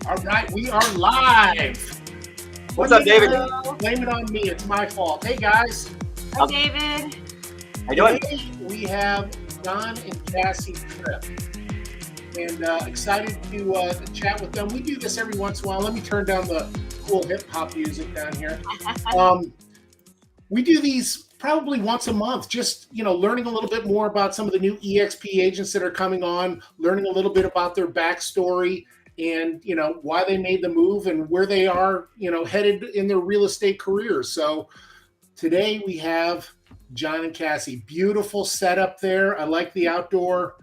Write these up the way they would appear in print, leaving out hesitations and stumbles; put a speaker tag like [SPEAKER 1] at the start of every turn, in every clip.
[SPEAKER 1] All right, we are live.
[SPEAKER 2] What's up, David?
[SPEAKER 1] Blame it on me. It's my fault. Hey, guys.
[SPEAKER 3] Hi, David.
[SPEAKER 2] How you doing?
[SPEAKER 1] Today we have Jon and Cassie Tripp. And excited to chat with them. We do this every once in a while. Let me turn down the cool hip-hop music down here. We do these probably once a month, just, learning a little bit more about some of the new eXp agents that are coming on, learning a little bit about their backstory and, why they made the move and where they are, headed in their real estate careers. So today we have Jon and Cassie. Beautiful setup there. I like the outdoor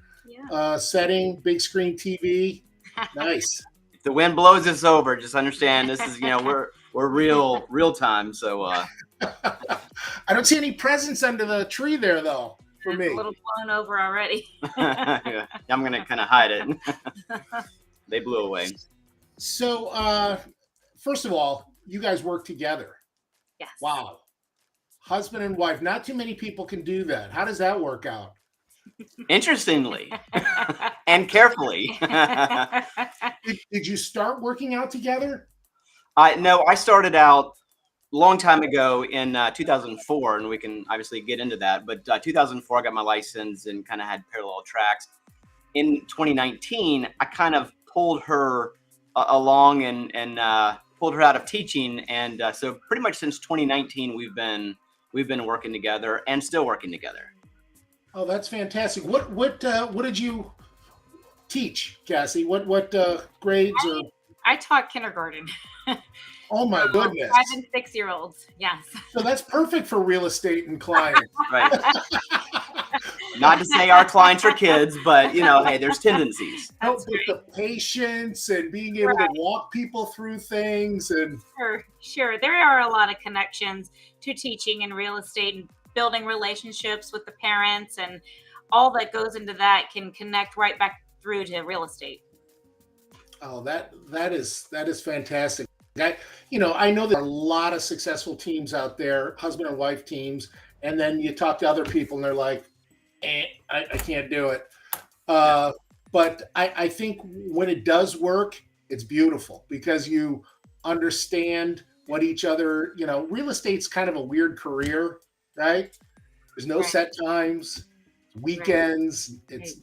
[SPEAKER 1] setting, big screen TV. Nice.
[SPEAKER 2] If the wind blows us over, just understand this is, we're real time. So
[SPEAKER 1] I don't see any presents under the tree there though. For me,
[SPEAKER 3] a little blown over already.
[SPEAKER 2] yeah, I'm gonna kind of hide it. They blew away.
[SPEAKER 1] So, first of all, you guys work together.
[SPEAKER 3] Yes.
[SPEAKER 1] Wow. Husband and wife. Not too many people can do that. How does that work out?
[SPEAKER 2] Interestingly and carefully.
[SPEAKER 1] Did you start working out together?
[SPEAKER 2] No, I started out a long time ago in 2004, and we can obviously get into that. But 2004, I got my license and kind of had parallel tracks. In 2019, I kind of pulled her along and pulled her out of teaching, and so pretty much since 2019, we've been working together and still working together.
[SPEAKER 1] Oh, that's fantastic. What did you teach, Cassie? What grades or?
[SPEAKER 3] I taught kindergarten.
[SPEAKER 1] Oh my goodness.
[SPEAKER 3] 5 and 6-year-olds. Yes.
[SPEAKER 1] So that's perfect for real estate and clients.
[SPEAKER 2] Right. Not to say our clients are kids, but hey, there's tendencies.
[SPEAKER 1] With the patience and being able to walk people through things and
[SPEAKER 3] Sure. There are a lot of connections to teaching in real estate and building relationships with the parents, and all that goes into that can connect right back through to real estate.
[SPEAKER 1] Oh, that is fantastic. I know there are a lot of successful teams out there, husband and wife teams, and then you talk to other people and they're like, I can't do it. But I think when it does work, it's beautiful because you understand what each other, real estate's kind of a weird career, right? There's no set times, weekends. It's,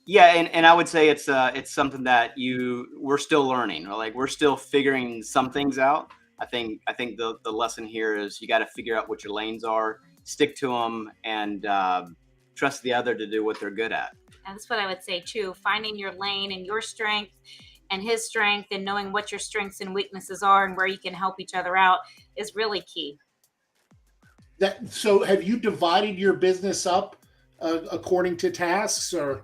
[SPEAKER 2] Yeah, and I would say it's something that we're still learning. Like we're still figuring some things out. I think the lesson here is you got to figure out what your lanes are, stick to them, and trust the other to do what they're good at.
[SPEAKER 3] And that's what I would say too. Finding your lane and your strength and his strength, and knowing what your strengths and weaknesses are and where you can help each other out is really key.
[SPEAKER 1] So have you divided your business up according to tasks or?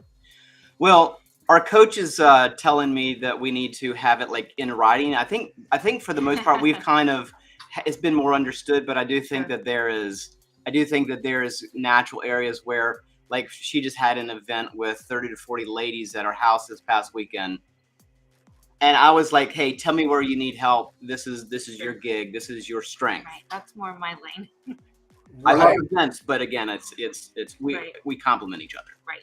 [SPEAKER 2] Well, our coach is telling me that we need to have it like in writing. I think for the most part we've kind of, it's been more understood, but I do think that there is natural areas where, like, she just had an event with 30 to 40 ladies at our house this past weekend. And I was like, hey, tell me where you need help. This is your gig. This is your strength.
[SPEAKER 3] Right. That's more my lane.
[SPEAKER 2] I love events, but again, we complement each other.
[SPEAKER 3] Right.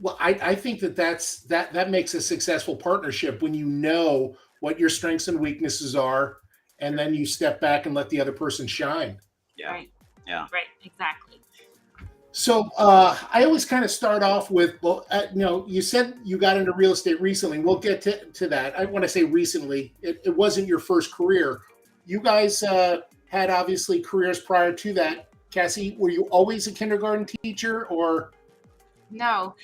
[SPEAKER 1] Well, I think that makes a successful partnership when you know what your strengths and weaknesses are, and then you step back and let the other person shine.
[SPEAKER 2] Yeah.
[SPEAKER 3] Right.
[SPEAKER 2] Yeah.
[SPEAKER 3] Right. Exactly.
[SPEAKER 1] So I always kind of start off with, you said you got into real estate recently. We'll get to that. I want to say recently. It wasn't your first career. You guys had obviously careers prior to that. Cassie, were you always a kindergarten teacher or?
[SPEAKER 3] No.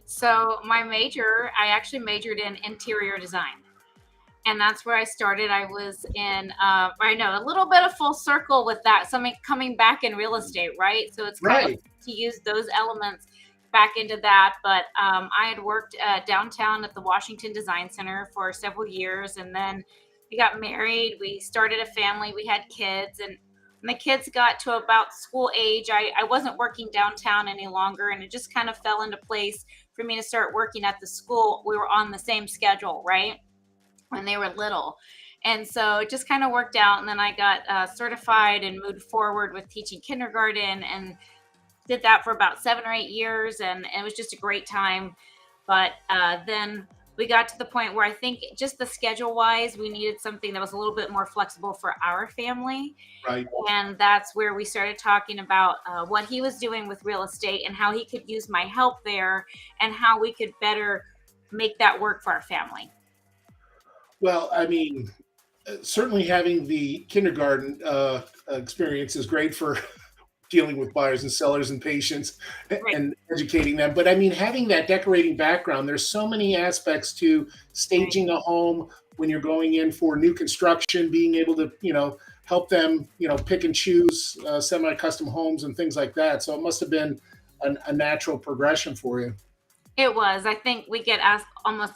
[SPEAKER 3] So my major, I actually majored in interior design. And that's where I started. I was in, I know, a little bit of full circle with that. Something coming back in real estate, right? So it's kind of to use those elements back into that. But I had worked downtown at the Washington Design Center for several years. And then we got married. We started a family. We had kids. And when the kids got to about school age, I wasn't working downtown any longer. And it just kind of fell into place for me to start working at the school. We were on the same schedule, right? When they were little. And so it just kind of worked out. And then I got certified and moved forward with teaching kindergarten and did that for about 7 or 8 years. And it was just a great time. But then we got to the point where I think just the schedule wise, we needed something that was a little bit more flexible for our family.
[SPEAKER 1] Right.
[SPEAKER 3] And that's where we started talking about what he was doing with real estate and how he could use my help there and how we could better make that work for our family.
[SPEAKER 1] Well, I mean, certainly having the kindergarten experience is great for dealing with buyers and sellers and patients
[SPEAKER 3] Right.
[SPEAKER 1] and educating them. But I mean, having that decorating background, there's so many aspects to staging a home when you're going in for new construction, being able to, help them, pick and choose semi-custom homes and things like that. So it must have been a natural progression for you.
[SPEAKER 3] It was. I think we get asked almost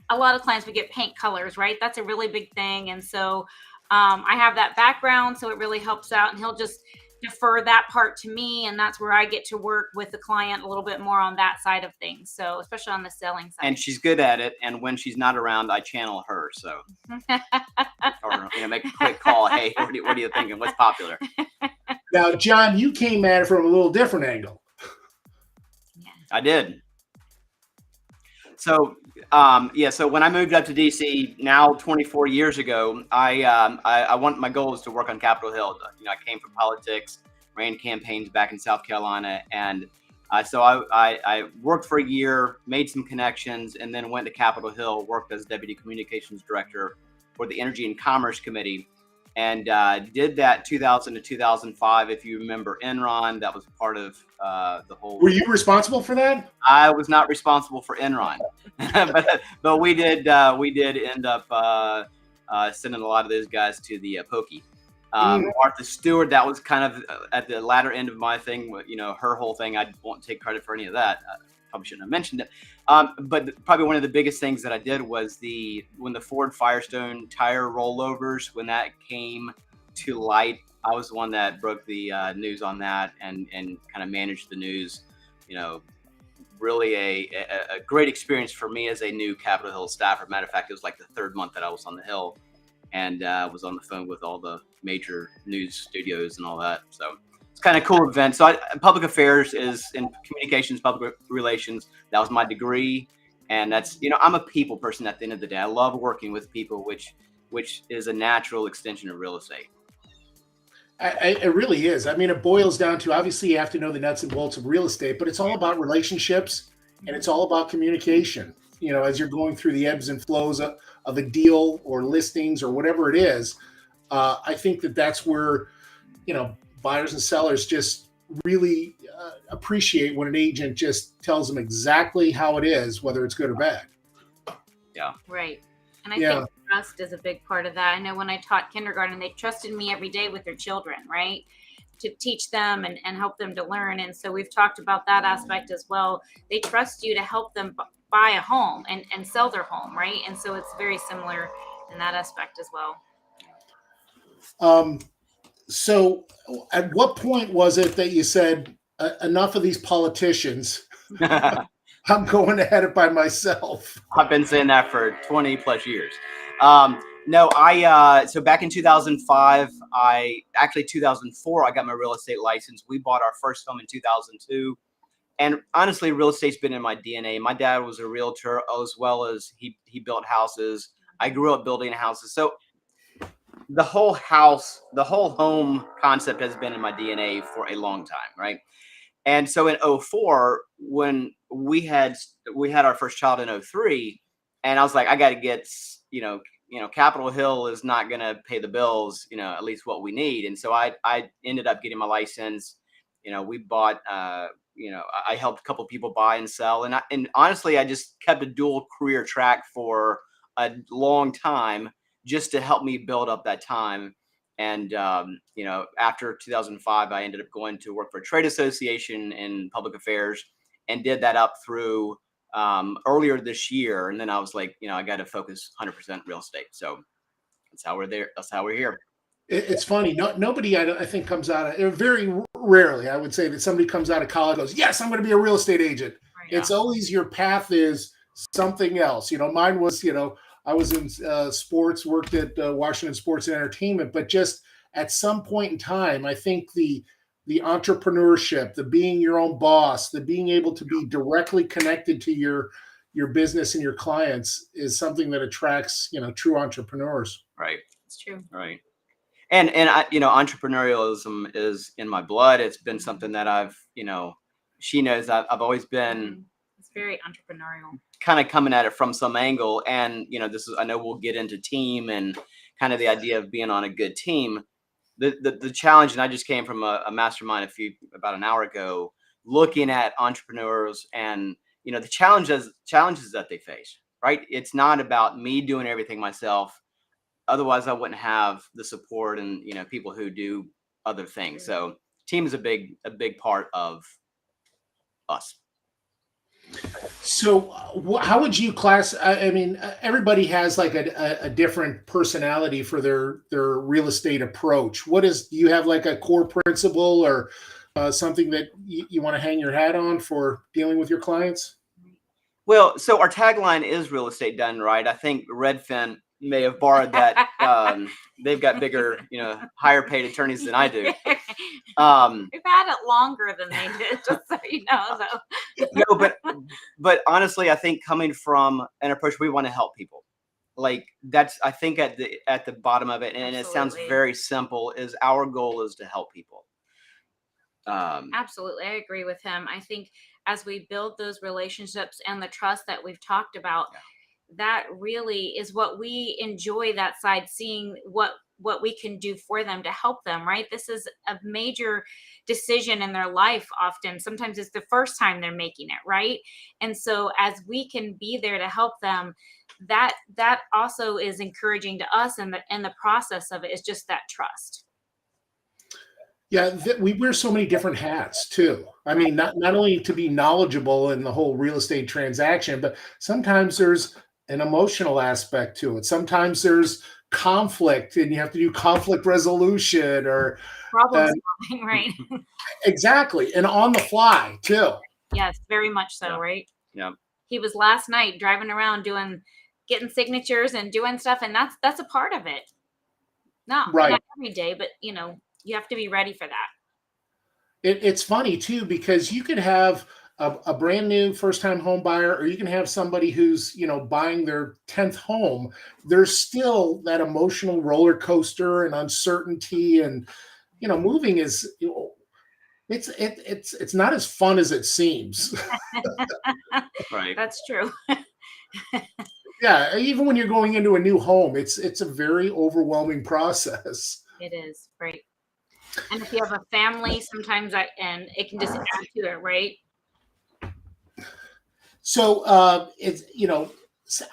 [SPEAKER 3] a lot of clients, we get paint colors, right? That's a really big thing. And so I have that background, so it really helps out. And he'll just defer that part to me. And that's where I get to work with the client a little bit more on that side of things. So especially on the selling side.
[SPEAKER 2] And she's good at it. And when she's not around, I channel her. So, or make a quick call. Hey, what are you thinking? What's popular?
[SPEAKER 1] Now, Jon, you came at it from a little different angle.
[SPEAKER 3] Yeah.
[SPEAKER 2] I did. So, so when I moved up to DC now 24 years ago, my goal was to work on Capitol Hill. I came from politics, ran campaigns back in South Carolina. And so I worked for a year, made some connections, and then went to Capitol Hill, worked as Deputy Communications Director for the Energy and Commerce Committee. And did that 2000 to 2005. If you remember Enron, that was part of the whole.
[SPEAKER 1] Were you responsible for that?
[SPEAKER 2] I was not responsible for Enron, but we did end up sending a lot of those guys to the pokey. Martha Stewart, that was kind of at the latter end of my thing. Her whole thing. I won't take credit for any of that. Probably shouldn't have mentioned it. But probably one of the biggest things that I did was when the Ford Firestone tire rollovers, when that came to light, I was the one that broke the news on that and kind of managed the news. Really a great experience for me as a new Capitol Hill staffer. Matter of fact, it was like the third month that I was on the Hill, and was on the phone with all the major news studios and all that. So it's kind of a cool event. So public affairs is in communications, public relations. That was my degree. And that's, I'm a people person at the end of the day. I love working with people, which is a natural extension of real estate.
[SPEAKER 1] It really is. I mean, it boils down to, obviously you have to know the nuts and bolts of real estate, but it's all about relationships and it's all about communication. As you're going through the ebbs and flows of a deal or listings or whatever it is, I think that's where, buyers and sellers just really appreciate when an agent just tells them exactly how it is, whether it's good or bad.
[SPEAKER 2] Yeah.
[SPEAKER 3] Right. And I think trust is a big part of that. I know when I taught kindergarten, they trusted me every day with their children, right? To teach them and help them to learn. And so we've talked about that aspect as well. They trust you to help them buy a home and sell their home, right? And so it's very similar in that aspect as well.
[SPEAKER 1] So at what point was it that you said, enough of these politicians, I'm going at it by myself?
[SPEAKER 2] I've been saying that for 20 plus years. No, so back in 2005, 2004, I got my real estate license. We bought our first home in 2002. And honestly, real estate's been in my DNA. My dad was a realtor, as well as he built houses. I grew up building houses. So the whole home concept has been in my DNA for a long time, right? And so in 2004, when we had our first child in 2003, and I was like, I got to get, Capitol Hill is not going to pay the bills, at least what we need. And so I ended up getting my license. We bought, I helped a couple people buy and sell. And honestly, I just kept a dual career track for a long time just to help me build up that time. And, after 2005, I ended up going to work for a trade association in public affairs and did that up through earlier this year. And then I was like, I got to focus 100% real estate. So that's how we're there. That's how we're here.
[SPEAKER 1] It's funny. Nobody, I think, comes out of, very rarely, I would say, that somebody comes out of college and goes, yes, I'm going to be a real estate agent. Right. It's always your path is something else. Mine was, I was in sports, worked at Washington Sports and Entertainment, but just at some point in time, I think the entrepreneurship, the being your own boss, the being able to be directly connected to your your business and your clients is something that attracts, true entrepreneurs.
[SPEAKER 2] Right.
[SPEAKER 3] It's true.
[SPEAKER 2] Right. And I, entrepreneurialism is in my blood. It's been something that I've, she knows I've always been
[SPEAKER 3] It's very entrepreneurial.
[SPEAKER 2] kind of coming at it from some angle. And, I know we'll get into team and kind of the idea of being on a good team. The challenge, and I just came from a mastermind about an hour ago, looking at entrepreneurs and, the challenges that they face, right? It's not about me doing everything myself. Otherwise I wouldn't have the support and, people who do other things. So team is a big part of us.
[SPEAKER 1] So, how would you class? I mean, everybody has like a different personality for their real estate approach. Do you have like a core principle or something that you want to hang your hat on for dealing with your clients?
[SPEAKER 2] Well, so our tagline is real estate done right. I think Redfin may have borrowed that. They've got bigger, higher paid attorneys than I do.
[SPEAKER 3] We've had it longer than they did, just so you know. So.
[SPEAKER 2] No, but honestly, I think coming from an approach, we want to help people. Like that's, I think at the bottom of it, and Absolutely. It sounds very simple, is our goal is to help people.
[SPEAKER 3] Absolutely. I agree with him. I think as we build those relationships and the trust that we've talked about, that really is what we enjoy, that side, seeing what we can do for them to help them, right? This is a major decision in their life. Often, sometimes it's the first time they're making it, right? And so as we can be there to help them, that also is encouraging to us, and the process of it is just that trust.
[SPEAKER 1] Yeah, we wear so many different hats too. I mean, not only to be knowledgeable in the whole real estate transaction, but sometimes there's an emotional aspect to it. Sometimes there's conflict and you have to do conflict resolution or
[SPEAKER 3] problem solving, right?
[SPEAKER 1] Exactly. And on the fly too.
[SPEAKER 3] Yes, very much so, right?
[SPEAKER 2] Yeah.
[SPEAKER 3] He was last night driving around getting signatures and doing stuff, and that's a part of it. Not every day, but you have to be ready for that.
[SPEAKER 1] It's funny too, because you could have a brand new first-time home buyer, or you can have somebody who's, buying their 10th home. There's still that emotional roller coaster and uncertainty, and, moving is, it's not as fun as it seems.
[SPEAKER 2] Right.
[SPEAKER 3] That's true.
[SPEAKER 1] Yeah. Even when you're going into a new home, it's a very overwhelming process.
[SPEAKER 3] It is, right. And if you have a family, sometimes and it can just add to it, right?
[SPEAKER 1] So it's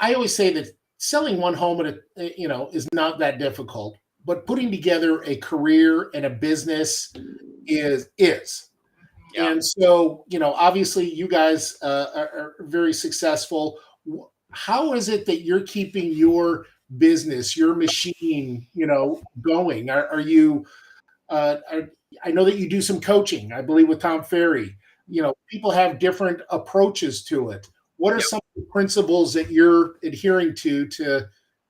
[SPEAKER 1] I always say that selling one home is not that difficult, but putting together a career and a business is. Yeah. And so obviously you guys are very successful. How is it that you're keeping your business, your machine, going? Are you? I know that you do some coaching, I believe, with Tom Ferry. People have different approaches to it. What are some of the principles that you're adhering to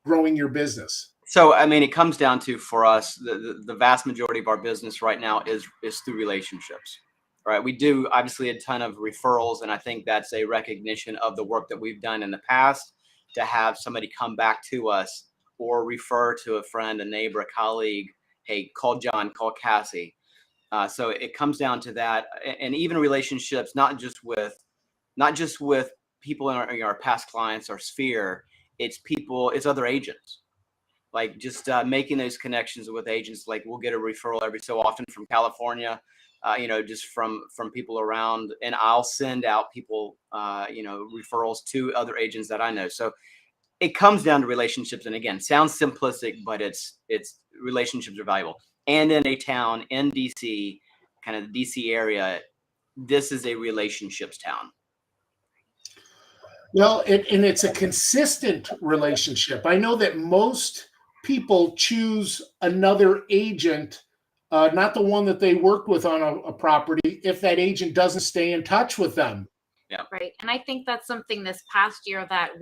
[SPEAKER 1] growing your business?
[SPEAKER 2] So, I mean, it comes down to, for us, the vast majority of our business right now is through relationships, right? We do obviously a ton of referrals, and I think that's a recognition of the work that we've done in the past, to have somebody come back to us or refer to a friend, a neighbor, a colleague. Hey, call Jon, call Cassie. So it comes down to that, and even relationships, not just with people in our past clients, our sphere. It's other agents. Like just making those connections with agents. Like we'll get a referral every so often from California, just from people around, and I'll send out people, referrals to other agents that I know. So it comes down to relationships. And again, sounds simplistic, but it's relationships are valuable. And in a town in DC, kind of the DC area, this is a relationships town.
[SPEAKER 1] Well, and it's a consistent relationship. I know that most people choose another agent, not the one that they worked with on a property, if that agent doesn't stay in touch with them.
[SPEAKER 2] Yeah.
[SPEAKER 3] Right. And I think that's something this past year that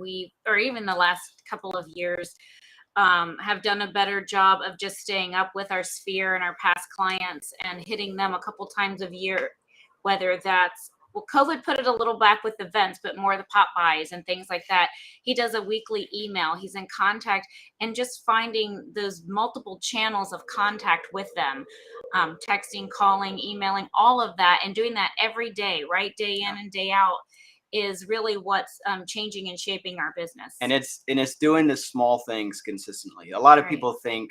[SPEAKER 3] or even the last couple of years, have done a better job of just staying up with our sphere and our past clients and hitting them a couple times a year, whether that's Well, COVID put it a little back with events, but more the pop buys and things like that. He does a weekly email. He's in contact, and just finding those multiple channels of contact with them, texting, calling, emailing, all of that, and doing that every day, right? Day in and day out, is really what's changing and shaping our business.
[SPEAKER 2] And it's doing the small things consistently. A lot of
[SPEAKER 3] Right.
[SPEAKER 2] people think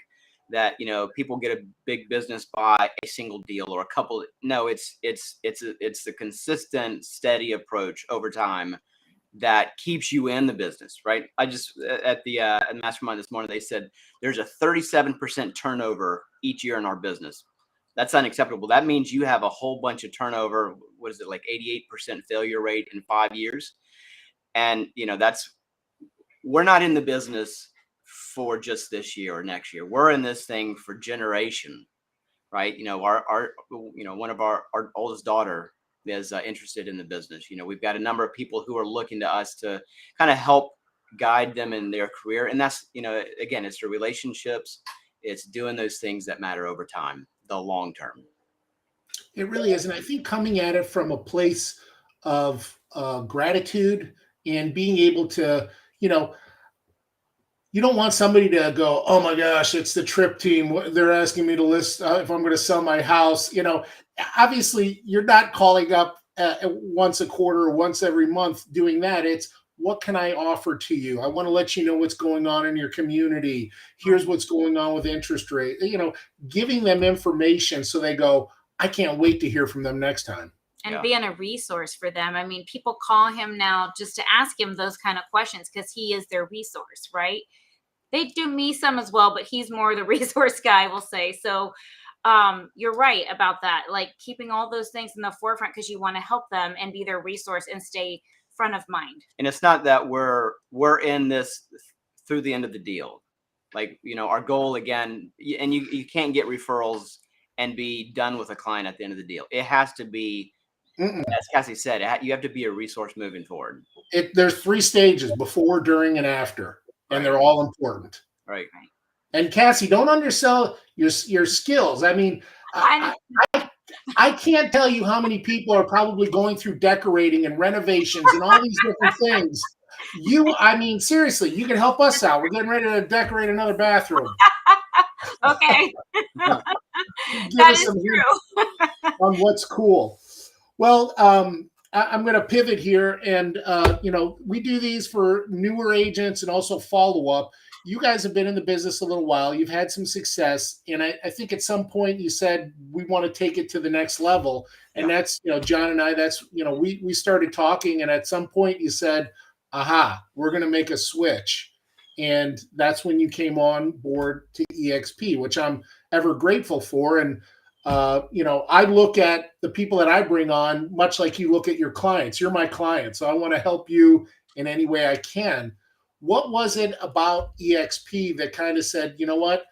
[SPEAKER 2] that, you know, people get a big business by a single deal or a couple. No, it's the consistent, steady approach over time that keeps you in the business, right? I just at the mastermind this morning, they said there's a 37% turnover each year in our business. That's unacceptable. That means you have a whole bunch of turnover. What is it, like 88% failure rate in 5 years? And you know, we're not in the business for just this year or next year. We're in this thing for generation, right? You know, our you know, one of our oldest daughter is interested in the business. You know, we've got a number of people who are looking to us to kind of help guide them in their career. And that's, you know, again, it's the relationships, it's doing those things that matter over time, the long term.
[SPEAKER 1] It really is. And I think coming at it from a place of gratitude and being able to, you know, you don't want somebody to go, oh my gosh, it's the Tripp team. They're asking me to list if I'm going to sell my house. You know, obviously you're not calling up once a quarter or once every month doing that. It's, what can I offer to you? I want to let you know what's going on in your community. Here's what's going on with interest rate. You know, giving them information so they go, I can't wait to hear from them next time.
[SPEAKER 3] And being a resource for them. I mean, people call him now just to ask him those kind of questions because he is their resource, right? They do me some as well, but he's more the resource guy, we'll say. So you're right about that. Like keeping all those things in the forefront because you want to help them and be their resource and stay front of mind.
[SPEAKER 2] And it's not that we're in this through the end of the deal. Like, you know, our goal again, and you can't get referrals and be done with a client at the end of the deal. It has to be, as Cassie said, you have to be a resource moving forward.
[SPEAKER 1] There's 3 stages: before, during, and after, and they're all important.
[SPEAKER 2] Right.
[SPEAKER 1] And Cassie, don't undersell your skills. I mean, I can't tell you how many people are probably going through decorating and renovations and all these different things. I mean, seriously, you can help us out. We're getting ready to decorate another bathroom.
[SPEAKER 3] Okay.
[SPEAKER 1] That is true. On what's cool. Well, I'm going to pivot here, and you know, we do these for newer agents and also follow up. You guys have been in the business a little while. You've had some success, and I think at some point you said we want to take it to the next level, and that's, you know, Jon and I. That's, you know, we started talking, and at some point you said, "Aha, we're going to make a switch," and that's when you came on board to eXp, which I'm ever grateful for. And you know, I look at the people that I bring on much like you look at your clients. You're my client, so I want to help you in any way I can. What was it about eXp that kind of said, you know what,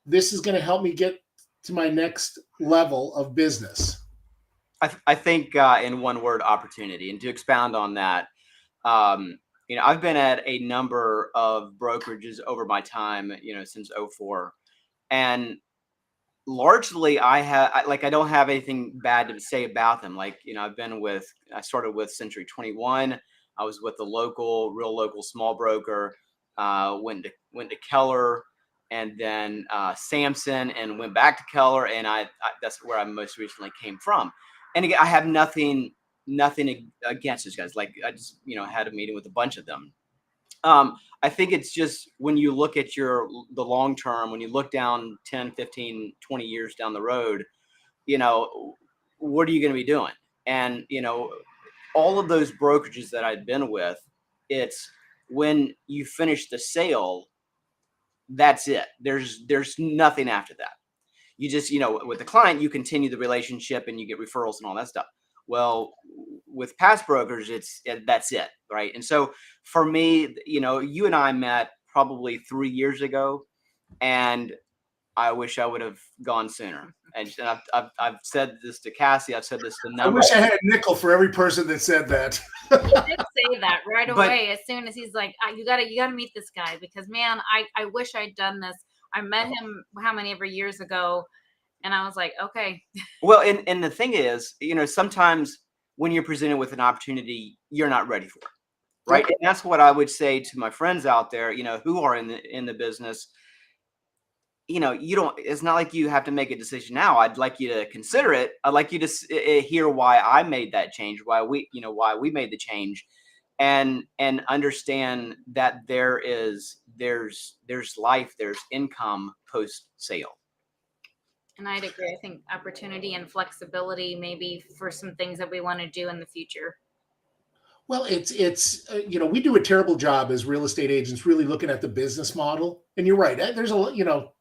[SPEAKER 1] this is going to help me get to my next level of business?
[SPEAKER 2] I think in one word, opportunity. And to expound on that, you know, I've been at a number of brokerages over my time, you know, since 2004. And largely I don't have anything bad to say about them. Like, you know, I started with Century 21. I was with the real local small broker, went to Keller, and then Sampson, and went back to Keller. And that's where I most recently came from. And again, I have nothing against these guys. Like, I just, you know, had a meeting with a bunch of them. I think it's just when you look at the long term, when you look down 10, 15, 20 years down the road, you know, what are you going to be doing? And, you know, all of those brokerages that I'd been with, it's when you finish the sale, that's it. There's nothing after that. You just, you know, with the client, you continue the relationship and you get referrals and all that stuff. Well, with past brokers, that's it, right? And so for me, you know, you and I met probably 3 years ago, and I wish I would have gone sooner. And I've said this to Cassie. I've said this to
[SPEAKER 1] I wish I had a nickel for every person that said that.
[SPEAKER 3] He did say that right away. As soon as he's like, you gotta meet this guy, because man, I wish I'd done this. I met him how many ever years ago, and I was like, okay.
[SPEAKER 2] Well, and the thing is, you know, sometimes when you're presented with an opportunity you're not ready for. Right. Yep. And that's what I would say to my friends out there, who are in the business. It's not like you have to make a decision now. I'd like you to consider it. I'd like you to hear why I made that change, why we made the change, and understand that there's life, there's income post sale.
[SPEAKER 3] And I'd agree. I think opportunity and flexibility maybe for some things that we want to do in the future.
[SPEAKER 1] Well, it's we do a terrible job as real estate agents really looking at the business model. And you're right. There's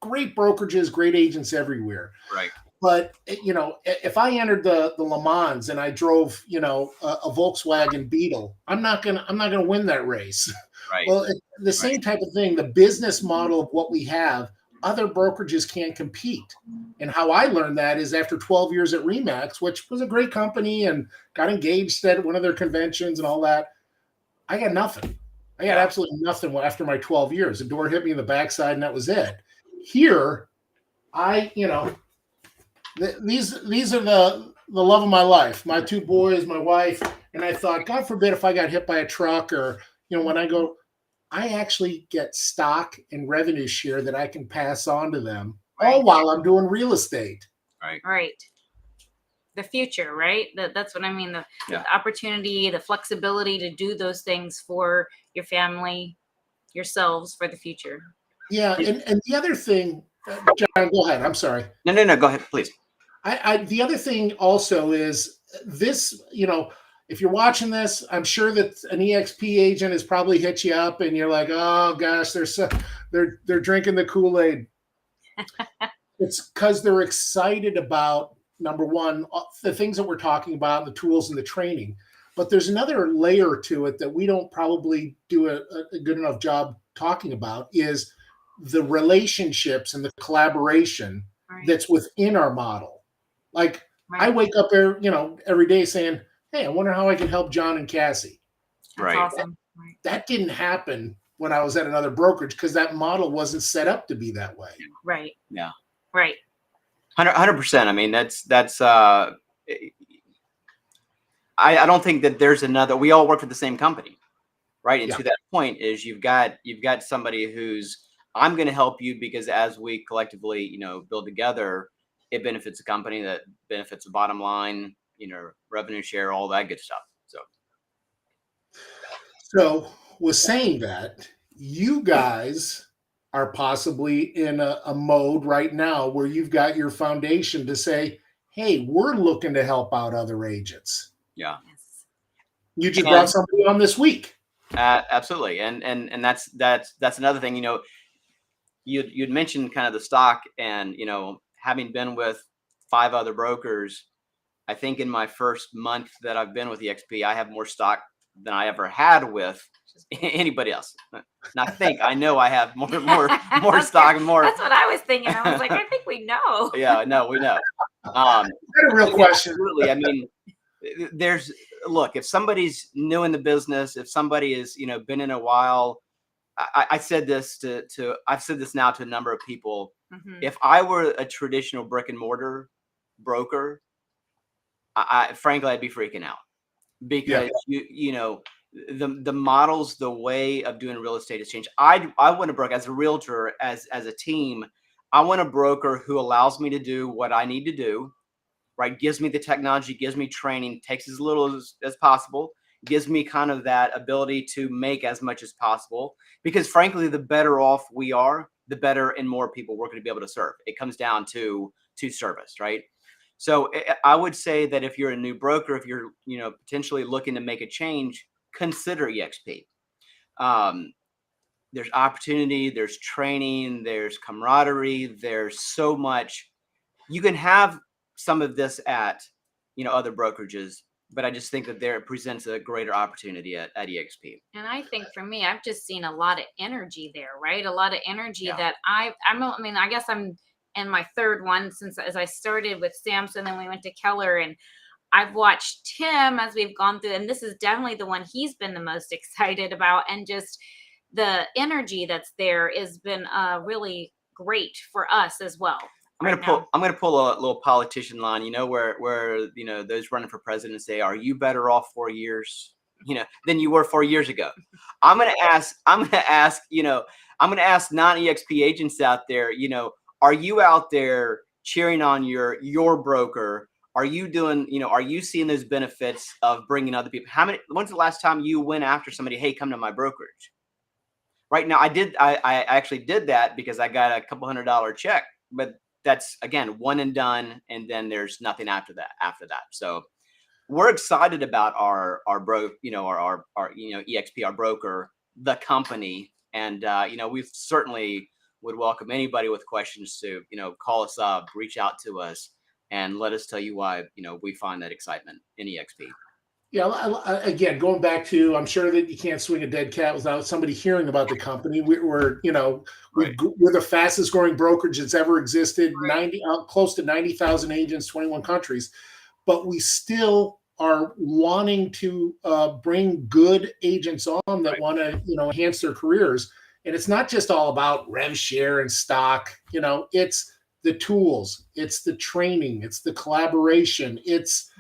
[SPEAKER 1] great brokerages, great agents everywhere.
[SPEAKER 2] Right.
[SPEAKER 1] But if I entered the Le Mans and I drove a Volkswagen Beetle, I'm not gonna win that race.
[SPEAKER 2] Right.
[SPEAKER 1] Well, the same type of thing. The business model of what we have, other brokerages can't compete. And how I learned that is after 12 years at Remax, which was a great company, and got engaged at one of their conventions and all that. I got nothing. I got absolutely nothing after my 12 years. The door hit me in the backside and that was it. Here, these are the love of my life. My two boys, my wife, and I thought, God forbid if I got hit by a truck or, when I go, I actually get stock and revenue share that I can pass on to them all while I'm doing real estate.
[SPEAKER 3] Right. The future, right? That's what I mean. The opportunity, the flexibility to do those things for your family, yourselves, for the future.
[SPEAKER 1] Yeah. And the other thing, John, go ahead. I'm sorry.
[SPEAKER 2] No, go ahead, please.
[SPEAKER 1] The other thing also is this, if you're watching this, I'm sure that an eXp agent has probably hit you up and you're like, oh gosh, they're drinking the Kool-Aid. It's because they're excited about, number one, the things that we're talking about, the tools and the training. But there's another layer to it that we don't probably do a good enough job talking about, is the relationships and the collaboration that's within our model. Like I wake up there, every day saying, hey, I wonder how I can help Jon and Cassie.
[SPEAKER 3] That's awesome.
[SPEAKER 1] That didn't happen when I was at another brokerage because that model wasn't set up to be that way.
[SPEAKER 3] Right.
[SPEAKER 2] Yeah.
[SPEAKER 3] Right.
[SPEAKER 2] 100%. I mean, that's I don't think that there's another, we all work for the same company. Right. And to that point is you've got somebody who's, I'm going to help you because as we collectively, build together, it benefits the company, that benefits the bottom line, revenue share, all that good stuff.
[SPEAKER 1] So with saying that, you guys are possibly in a mode right now where you've got your foundation to say, hey, we're looking to help out other agents.
[SPEAKER 2] Yeah.
[SPEAKER 1] You just brought somebody on this week.
[SPEAKER 2] Absolutely. And that's another thing, you'd mentioned kind of the stock and, having been with 5 other brokers, I think in my first month that I've been with eXp, I have more stock than I ever had with anybody else. And I know I have more stock and more.
[SPEAKER 3] That's what I was thinking. I was like, I think we know.
[SPEAKER 2] Yeah, no, we know.
[SPEAKER 1] That's a real question.
[SPEAKER 2] Absolutely. I mean, if somebody's new in the business, if somebody is, been in a while, I've said this now to a number of people. Mm-hmm. If I were a traditional brick and mortar broker, frankly, I'd be freaking out because the models, the way of doing real estate has changed. I want to broker as a realtor, as a team. I want a broker who allows me to do what I need to do, right? Gives me the technology, gives me training, takes as little as possible, gives me kind of that ability to make as much as possible. Because frankly, the better off we are, the better and more people we're going to be able to serve. It comes down to service, right? So I would say that if you're a new broker, if you're potentially looking to make a change, consider eXp. There's opportunity, there's training, there's camaraderie, there's so much. You can have some of this at other brokerages, but I just think that there presents a greater opportunity at eXp.
[SPEAKER 3] And I think for me, I've just seen a lot of energy there, right? A lot of energy that I guess I'm in my 3rd one since as I started with Samson, then we went to Keller, and I've watched Tim as we've gone through, and this is definitely the one he's been the most excited about. And just the energy that's there has been really great for us as well.
[SPEAKER 2] I'm gonna pull a little politician line, where those running for president say, "Are you better off 4 years, than you were 4 years ago?" I'm gonna ask non-EXP agents out there, are you out there cheering on your broker? Are you are you seeing those benefits of bringing other people? When's the last time you went after somebody? Hey, come to my brokerage. Right now, I actually did that because I got a couple $100 check, but that's again one and done, and then there's nothing after that. So we're excited about our EXP, our broker, the company, and we certainly would welcome anybody with questions to call us up, reach out to us, and let us tell you why we find that excitement in EXP.
[SPEAKER 1] Yeah, again, going back to, I'm sure that you can't swing a dead cat without somebody hearing about the company. We're the fastest growing brokerage that's ever existed.
[SPEAKER 3] Right.
[SPEAKER 1] Close to 90,000 agents, 21 countries, but we still are wanting to bring good agents on that want to enhance their careers. And it's not just all about rev share and stock. It's the tools, it's the training, it's the collaboration, it's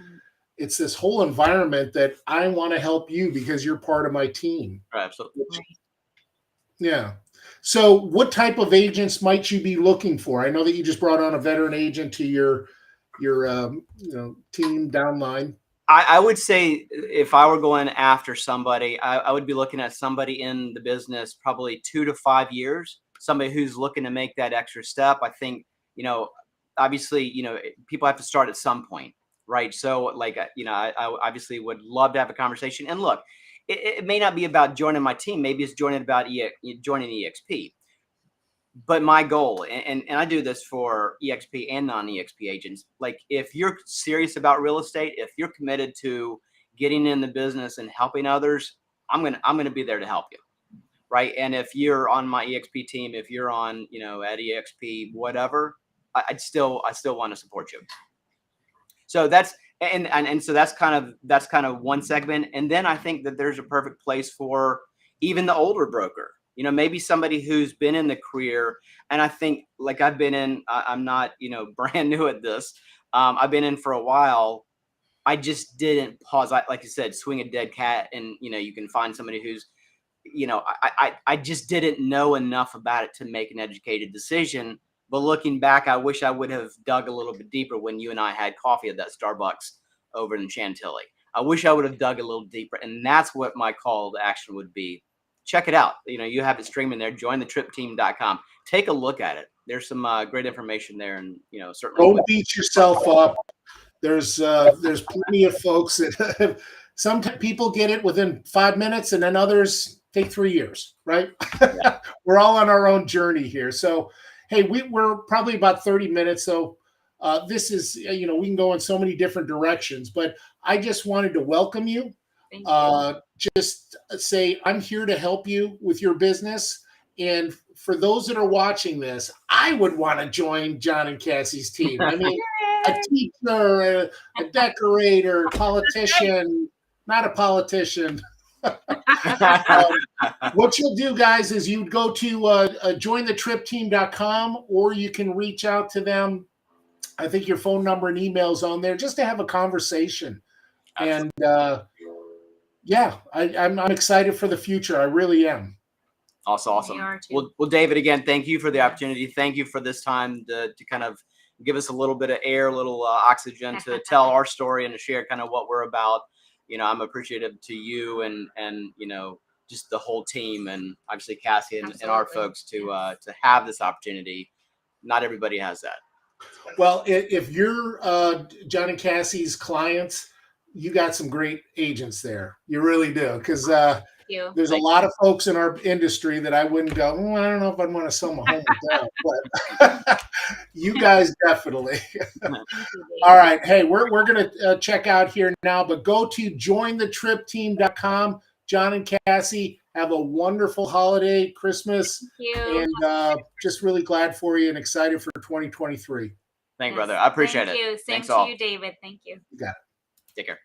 [SPEAKER 1] this whole environment that I want to help you because you're part of my team.
[SPEAKER 2] Absolutely.
[SPEAKER 1] Yeah. So what type of agents might you be looking for? I know that you just brought on a veteran agent to your team downline.
[SPEAKER 2] I would say if I were going after somebody, I would be looking at somebody in the business probably 2 to 5 years, somebody who's looking to make that extra step. I think, obviously, people have to start at some point. Right. So I obviously would love to have a conversation. And look, it may not be about joining my team. Maybe it's joining EXP. But my goal, and I do this for EXP and non-EXP agents, like if you're serious about real estate, if you're committed to getting in the business and helping others, I'm gonna be there to help you. Right. And if you're on my EXP team, if you're on, at EXP, whatever, I still want to support you. So that's so that's kind of one segment. And then I think that there's a perfect place for even the older broker, maybe somebody who's been in the career. And I think like I've been in, I'm not, brand new at this. I've been in for a while. I just didn't pause. Like you said, swing a dead cat, and, you can find somebody who's, I just didn't know enough about it to make an educated decision. But looking back, I wish I would have dug a little bit deeper when you and I had coffee at that Starbucks over in Chantilly. I wish I would have dug a little deeper. And that's what my call to action would be. Check it out. You have it streaming there. jointhetripteam.com. Take a look at it. There's some great information there. And, certainly
[SPEAKER 1] don't beat yourself up. There's plenty of folks that some people get it within 5 minutes, and then others take 3 years, right? Yeah. We're all on our own journey here. So, hey, we're probably about 30 minutes. So this is, we can go in so many different directions, but I just wanted to welcome you.
[SPEAKER 3] Thank you.
[SPEAKER 1] Just say, I'm here to help you with your business. And for those that are watching this, I would want to join Jon and Cassie's team. I mean, a teacher, a decorator, politician, not a politician. What you'll do, guys, is you'd go to jointhetripteam.com, or you can reach out to them. I think your phone number and email's on there just to have a conversation. And I'm excited for the future. I really am.
[SPEAKER 2] Awesome. Well, David, again, thank you for the opportunity. Thank you for this time to kind of give us a little bit of air, a little oxygen to tell our story and to share kind of what we're about. I'm appreciative to you and just the whole team, and obviously Cassie and our folks to have this opportunity. Not everybody has that.
[SPEAKER 1] Well, if you're Jon and Cassie's clients, you got some great agents there. You really do, because there's a lot of folks in our industry that I wouldn't go, I don't know if I'd want to sell my home with them, but you guys definitely. All right. Hey, we're going to check out here now, but go to jointhetripteam.com. Jon and Cassie, have a wonderful holiday, Christmas.
[SPEAKER 3] Thank you.
[SPEAKER 1] And just really glad for you and excited for 2023.
[SPEAKER 2] Thank you, brother. I appreciate it.
[SPEAKER 3] Thank you. Same
[SPEAKER 2] Thanks
[SPEAKER 3] to
[SPEAKER 2] all.
[SPEAKER 3] you, David. Thank you.
[SPEAKER 1] You got it.
[SPEAKER 2] Take care.